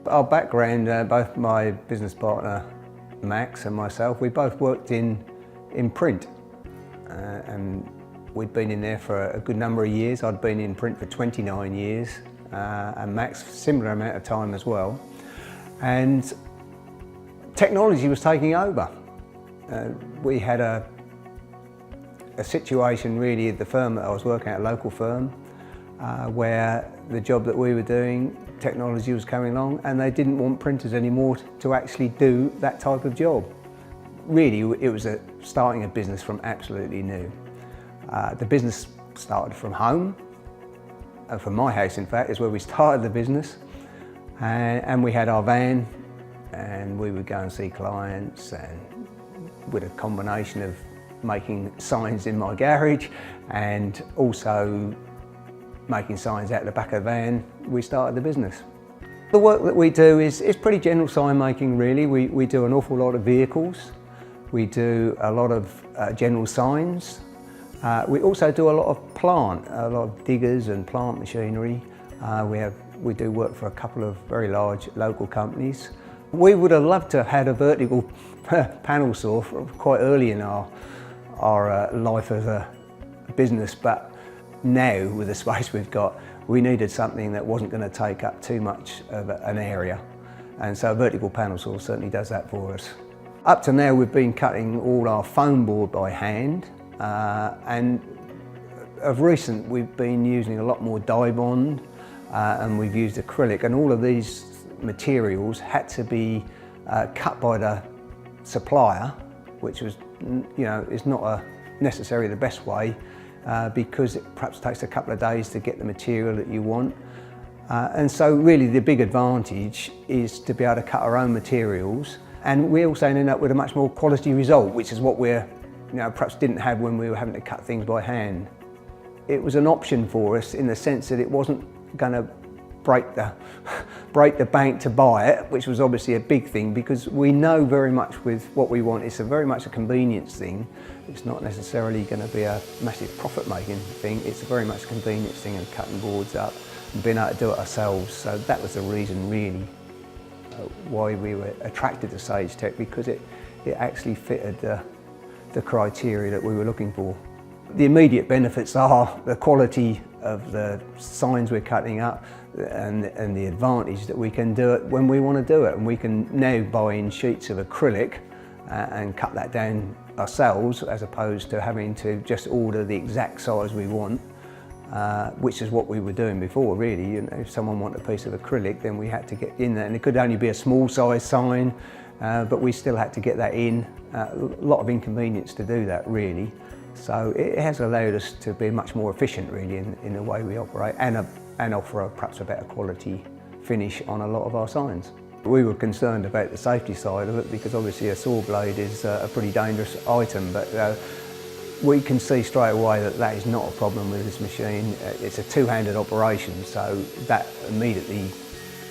Our background, both my business partner Max and myself, we both worked in print, and we'd been in there for a good number of years. I'd been in print for 29 years, and Max similar amount of time as well. And technology was taking over. We had a situation really at the firm that I was working at, a local firm, where the job that we were doing, technology was coming along and they didn't want printers anymore to actually do that type of job. Really, it was starting a business from absolutely new. The business started from home, from my house in fact, is where we started the business. And we had our van and we would go and see clients, and with a combination of making signs in my garage and also making signs out the back of the van, we started the business. The work that we do is pretty general sign making really. We do an awful lot of vehicles. We do a lot of general signs. We also do a lot of plant, a lot of diggers and plant machinery. We do work for a couple of very large local companies. We would have loved to have had a vertical panel saw quite early in our life as a business, but now with the space we've got, we needed something that wasn't going to take up too much of an area, and so a vertical panel saw certainly does that for us. Up to now we've been cutting all our foam board by hand, and of recent we've been using a lot more dye bond, and we've used acrylic, and all of these materials had to be cut by the supplier, which was, is not necessarily the best way, because it perhaps takes a couple of days to get the material that you want. And so really the big advantage is to be able to cut our own materials, and we also end up with a much more quality result, which is what we're, perhaps didn't have when we were having to cut things by hand. It was an option for us in the sense that it wasn't going to break the bank to buy it, which was obviously a big thing, because we know very much with what we want, it's very much a convenience thing. It's not necessarily going to be a massive profit making thing, it's very much a convenience thing, and cutting boards up and being able to do it ourselves. So that was the reason really why we were attracted to Sagetech, because it actually fitted the criteria that we were looking for. The immediate benefits are the quality of the signs we're cutting up, and the advantage that we can do it when we want to do it, and we can now buy in sheets of acrylic and cut that down ourselves, as opposed to having to just order the exact size we want, which is what we were doing before really. If someone wanted a piece of acrylic, then we had to get in there, and it could only be a small size sign, but we still had to get that in. A lot of inconvenience to do that really. So it has allowed us to be much more efficient really in the way we operate, and offer perhaps a better quality finish on a lot of our signs. We were concerned about the safety side of it, because obviously a saw blade is a pretty dangerous item, but we can see straight away that that is not a problem with this machine. It's a two-handed operation, so that immediately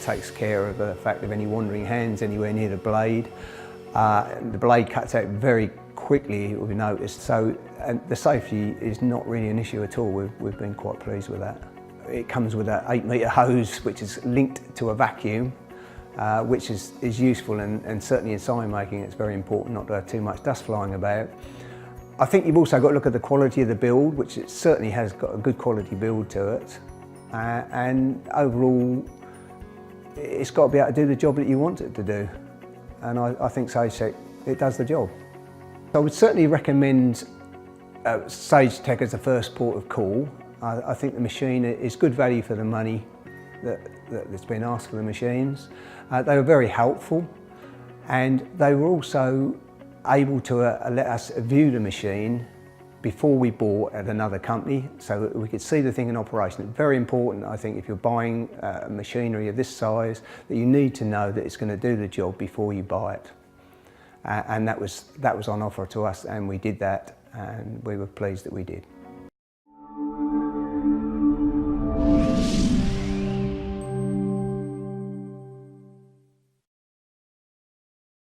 takes care of the fact of any wandering hands anywhere near the blade. The blade cuts out very quickly, we noticed, so the safety is not really an issue at all. We've been quite pleased with that. It comes with an 8-metre hose which is linked to a vacuum, which is useful, and certainly in sign making it's very important not to have too much dust flying about. I think you've also got to look at the quality of the build, which it certainly has got a good quality build to it, and overall it's got to be able to do the job that you want it to do, and I think Sagetech, it does the job. I would certainly recommend Sagetech as the first port of call. I think the machine is good value for the money that's been asked for the machines. They were very helpful, and they were also able to let us view the machine before we bought at another company, so that we could see the thing in operation. It's very important, I think, if you're buying machinery of this size, that you need to know that it's going to do the job before you buy it. And that was on offer to us, and we did that, and we were pleased that we did.